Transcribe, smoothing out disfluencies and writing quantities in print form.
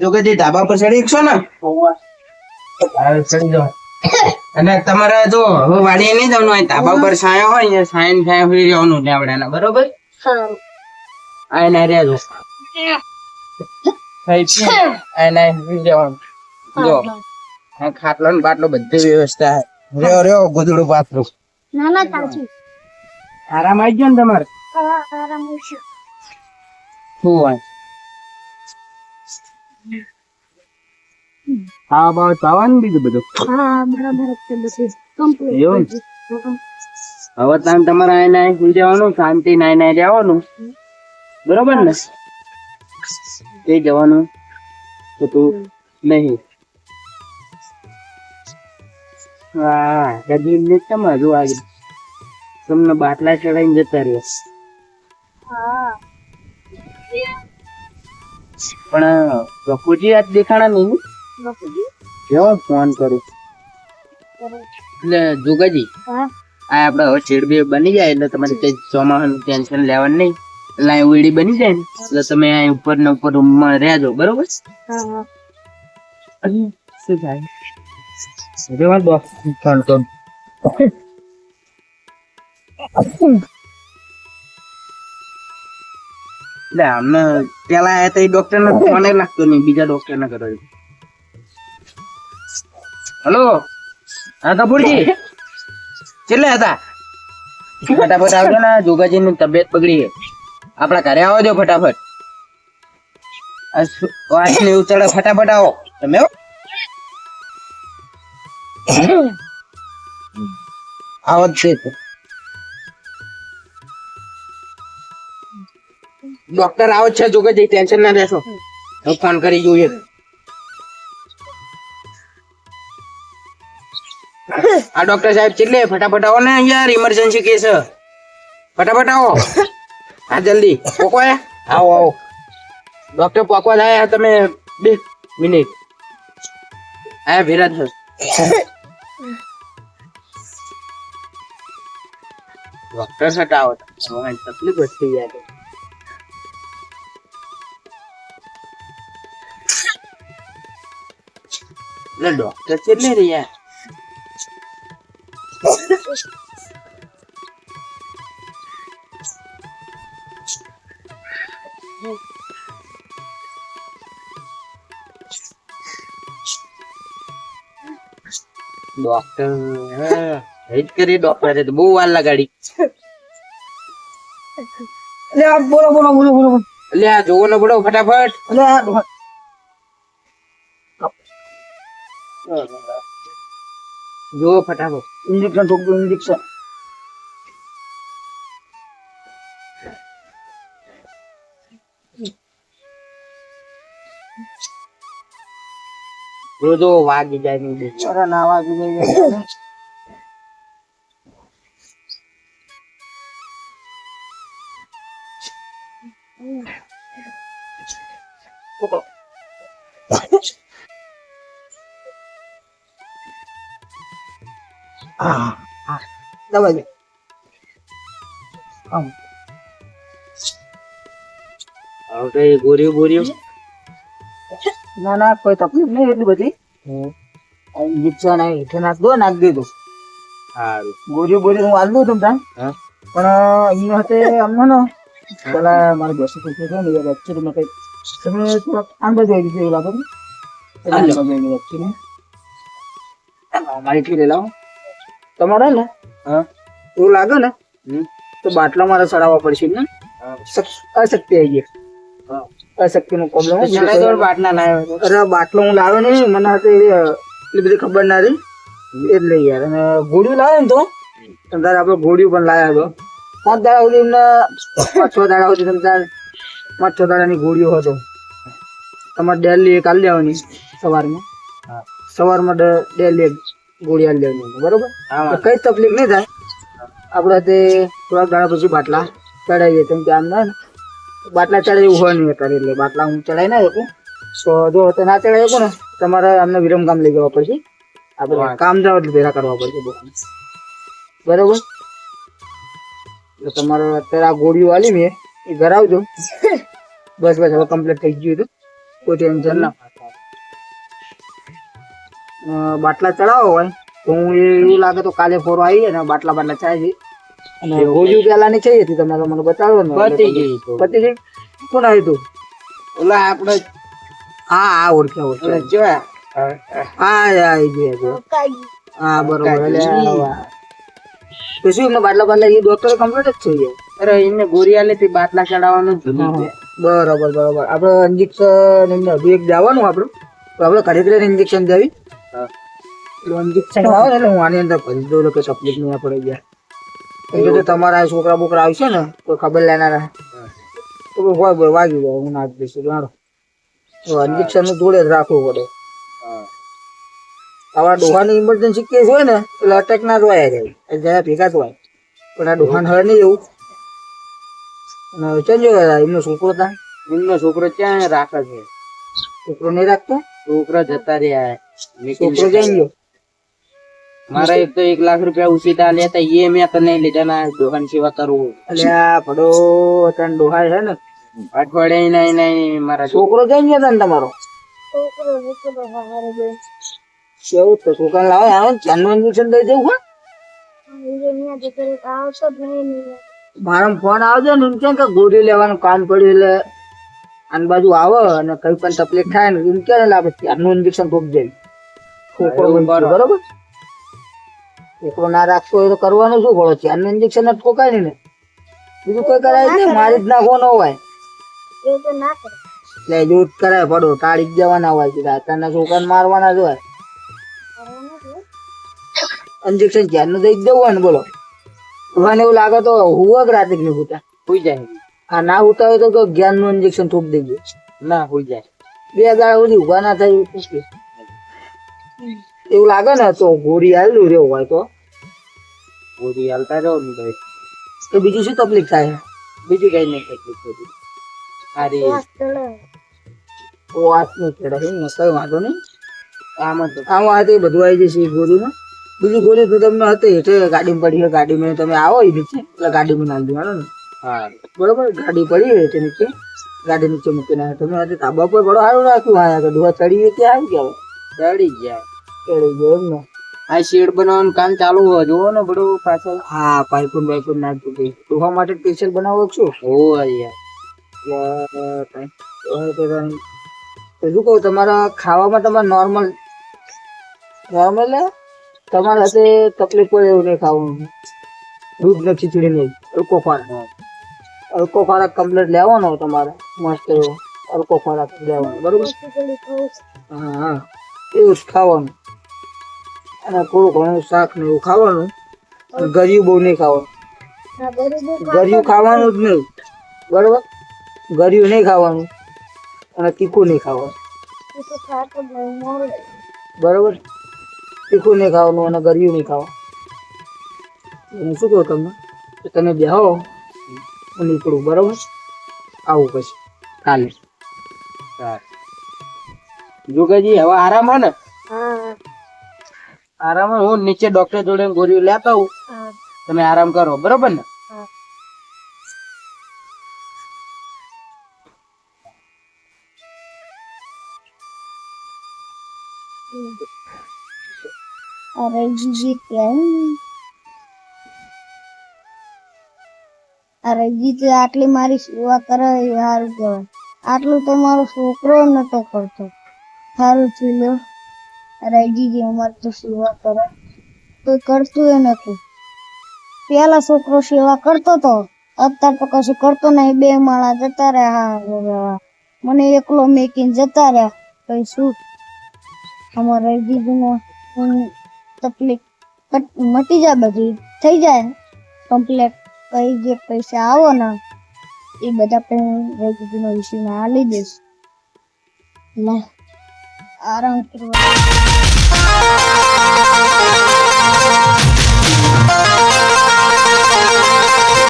જોગેજી ધાબા પર ચડી શકશો ને? હા, ચડી જાઓ. અને તમારે જો હવે વાડીએ નહીં જવાનું હોય, ધાબા પર છાંયો હોય ને, છાંય છાંય ફરી જવાનું લેવડાના, બરોબર? આ ના રહેજો. આ ના ફરી જવાનું. જો ખાટલો ને બાટલો બધી વ્યવસ્થા રહ્યો રહ્યો ગોદડું પાથરું. આરામ આવી ગયો ને તમારે? શું હોય? હા બાબત આવવાનું બીજું બધું એવું ને? હવે તમે તમારે આ નાય સુઈ જવાનું, શાંતિ નાય નાય રહેવાનું, બરોબર ને? તે જવાનું તો તું નહીં. હા ગરીબ ને તમારું આવી તમને બાટલા ચડાવીને જતા રહ્યો. પણ બપુજી આજ દેખાણા નહીં. કેવો ફોન કરું એટલે જોગાજી આ આપડે હવે શેડ બે બની જાય એટલે તમારે કઈ ચોમાસાનું ટેન્શન લેવાનું નહીં. એટલે આ ઓયડી બની જાય ને એટલે તમે આ ઉપર ને ઉપર રૂમમાં રહેજો, બરોબર? શું થાય રેવા દો ફોન કરું. એટલે અમને પેલા આયા તો એ ડોક્ટર ને ફોન લાગતો નહીં, બીજા ડોક્ટર ને કરો. હલો હા કપૂરજી કેટલે હતા? ફટાફટ આવજો ને, જોગાજી ની તબિયત બગડી છે. આપડા ઘરે આવજો ફટાફટ. વાત ને એવું ચડે, ફટાફટ આવો તમે. આવો જ છે ડોક્ટર આવો છે જોગાજી, ટેન્શન ના રહેશો. હું ફોન કરી જોઈએ. આ ડોક્ટર સાહેબ કેટલે? ફટાફટ આવો ને યાર, ઇમરજન્સી કેસ. ફટાફટ આવો. હા જલ્દી પોકો. આવો આવો ડોક્ટર પોકવા થાય. તમે 2 મિનિટ આયા ભેરા થશે. ડોક્ટર સાથે આવો તકલીફ જ થઈ જાય. એટલે ડોક્ટર કેટલે રહ્યા? ડોક્ટર હેજ કરી. ડોક્ટરે તો બહુ વાર લગાડી. બોલો બોલો બોલો બોલો. એટલે આ જોવો ને બોલો ફટાફટ. જો ફટાફટ ઇન્જેક્શન ઠોક દો. ઇન્જેક્શન રોજો વાગી જાય નહીં. અરે ના વાગી જાય. દવા ગોરીઓ ગોરીઓ ના ના કોઈ તકલીફ નહીં એટલી બધી. ઇન્જેક્શન હેઠે નાખ દીધો. સારું ગોરીઓ બોરી હું આલ દઉં તમને. પણ અહીંયા હતે અમને ને પેલા મારે 200 રૂપિયા છે ને યાર, એકચ્યુઅલી માં કઈ તમે થોડાક આંબા જોઈ દીધું એવું લાગે ને. મારી એટલી લઈ લાવો તમારે ને. એવું લાગે ને તો બાટલા મારે ચડાવવા પડશે ને. અશક્તિ આવી ગઈ. અશક્તિ નો પ્રોબ્લેમ. બાટલા લાવ્યો. અરે બાટલો હું લાવ્યો નહીં, મને એટલી બધી ખબર ના રહી એટલે યાર. અને ગોળીઓ લાવે ને તો તારે આપડે ગોળીઓ પણ લાવ્યા હતો 5 દાડા સુધી. 5-6 દાડા સુધી તમે 5-6 દાડાની ગોળીઓ હતો. તમારે ડેલી એક આલી દેવાની સવારમાં. સવારમાં ડેલી એક ગોળી આલી દેવાની, બરોબર? કઈ તકલીફ નહીં થાય. આપડે તે થોડાક દાડા પછી બાટલા ચડાવીએ. તેમ કે આમ ના બાટલા ચડાવી એવું હોય નહીં અત્યારે. એટલે બાટલા હું ચડાવી ના શકું. તો જો ના ચડાવી શકું ને તમારે અમને વિરમગામ લઈ જવા પડશે. આપણે કામ જાવ એટલે ભેરા કરવા પડશે, બરોબર? તો તમારે અત્યારે આ ગોળીઓ આલી મેં એ ઘર આવજો. બસ બસ હવે કમ્પ્લીટ થઈ ગયું હતું. કોઈ ટેન્શન ના. બાટલા ચડાવો હોય તો હું એવું લાગે તો કાલે ફોરો આવી ને બાટલા બાટલા ચાય છે અને ગોળીઓ પેલા ની ચાઈ હતી તમે મને બતાવો ને. પતી ગઈ. કોણ આવ્યું તું? ઓલા આપણે હા ઓળખ્યા જોયા. હા બરોબર. તો શું એમને બાટલા બાટલા એ ડોક્ટર કમ્પ્લીટ જ છે? અરે એમને ગોળી આલે તે બાટલા ચડાવવાનું બરોબર બરોબર. આપડે ઇન્જેક્શન એમને હજુ એક જવાનું આપડું તો આપડે ઘરે ઇન્જેક્શન દેવી. ઇન્જેક્શન આવે એટલે હું આની અંદર ભરી દઉં કે તકલીફ નહીં પડે ગયા. તમારા છોકરા બોકરા આવશે ને તો ખબર લેનારા તો વાગી જાય હું નાખી દઈશું. જાણો ઇન્જેક્શન જોડે જ રાખવું પડે. આવા ડોહાની ઇમરજન્સી કેસ હોય ને એટલે અટેક ના જોયા જાય જરા ભેગા જ હોય પણ આ ડોહાન હવે નહીં એવું. ચંજો એમનો છોકરો હતા. એમનો છોકરો ક્યાં રાખે છે? છોકરો નહીં રાખતો. છોકરા જતા રહ્યા. છોકરો ક્યાં ગયો? મારા એક તો 1 લાખ રૂપિયા ઉછીતા લેતા એ મેં તને લીધા ના ડોહાન સેવા કરવું. એટલે આ ભડો અચાન ડોહા છે ને અઠવાડિયે નહીં મારા છોકરો ક્યાં ગયો હતા તમારો? કેવું તો છોકરા લાવે આવે ચાંદનું ઇન્જેક્શન દઈ દેવું. મારા ફોન આવજો ને એમ કે ગોળી લેવાનું કામ પડ્યું એટલે આની બાજુ આવે અને કઈ પણ તકલીફ થાય ને એમ ક્યારે લાગે ત્યારનું ઇન્જેક્શન ઠોક જાય. છોકરો બરોબર. છોકરો ના રાખતો હોય તો કરવાનું શું પડે? ત્યારનું ઇન્જેક્શન જ ઠોકાય ને બીજું કોઈ કરાય છે મારી જ નાખવાનો હોય એટલે જો કરાય પડો તાળી જ જવાના હોય છે. અત્યારના છોકરાને મારવાના જ હોય. ઇન્જેક્શન ક્યારનું દઈ જ દેવું ને બોલો. મને એવું લાગે તો હુવા રાતે નહીં હોતા હોઈ જાય. હા ના હોતા હોય તો જ્ઞાન નું ઇન્જેક્શન ઠોક દઈએ ના હોઈ જાય. 2 દાડા સુધી ઉભા ના થાય એવું લાગે ને તો ગોળી હાલું રેવું હોય તો ગોળી હાલતા રહો ને ભાઈ. તો બીજું શું તકલીફ થાય? બીજું કઈ નહીં તકલીફ થતી. અરે ઓ વાત નહીં ચડે ને કઈ વાંધો નહીં. આમાં બધું આવી જશે ગોળીમાં. બીજી ગોળી તો તમને હતી એટલે ગાડીમાં પડી છે. ગાડીમાં તમે આવો એ નીચે એટલે ગાડીમાં નાખી દેવાનો ને. હા બરોબર. ગાડી પડી હોય છે નીચે ગાડી નીચે મૂકીને તમે આજે ધાબા પર બડો સારું રાખ્યું. હા ડોહા ચડી ત્યાં આવી ગયા ચડી ગયા એમ ને. આ શેડ બનાવવાનું કામ ચાલુ હોય જોવો ને બધું પાછળ. હા પાઇપો નાખતું હતું ડોહા માટે સ્પેશિયલ બનાવો છો? ઓ યાર શું કહું તમારા ખાવામાં તમારે નોર્મલ તમારે હાથે તકલીફ પડે એવું નહીં ખાવાનું. દૂધ ને ખીચડી નહીં હલકો ખોરાક કમ્પ્લીટ લેવાનો તમારે મસ્ત એવો હલકો ખોરાક લેવાનો બરોબર. હા એવું જ ખાવાનું અને થોડું ઘણું શાક ને એવું ખાવાનું. ગળ્યું બહુ નહીં ખાવાનું. ગળ્યું ખાવાનું જ નહીં બરોબર. ગળ્યું નહીં ખાવાનું અને તીખું નહીં ખાવાનું બરોબર. તીખું નહીં ખાવાનું અને ગળ્યું નહીં ખાવાનું. હું શું કહું તમને તમે બેહો હું નીકળું બરોબર. આવું પછી કાલે જોગાજી હવે આરામ હે ને? આરામ હું નીચે ડોક્ટર જોડે ગોળીઓ લેતા આવું. તમે આરામ કરો બરોબર ને? અરે જીજી કેમ? અરે જીજી આટલી મારી સેવા કરે એ સારું કહેવાય. આટલું તો મારો છોકરો નતો કરતો. સારું થયું. અરે જીજી અમારે તો સેવા કરે તો કરતું એ નતું. પેલા છોકરો સેવા કરતો તો અત્યારે તો કશું કરતો નહીં. 2 માળા જતા રહ્યા. મને એકલો મેકીને જતા રહ્યા. કઈ શું અમારે જીજીને તકલીફ મટી જાય બધી થઈ જાય કમ્પ્લેટ. કઈ જે પૈસા આવો ને એ બધા રેજીજીનો વિષયમાં આલી દઈશ. આરામ કરવા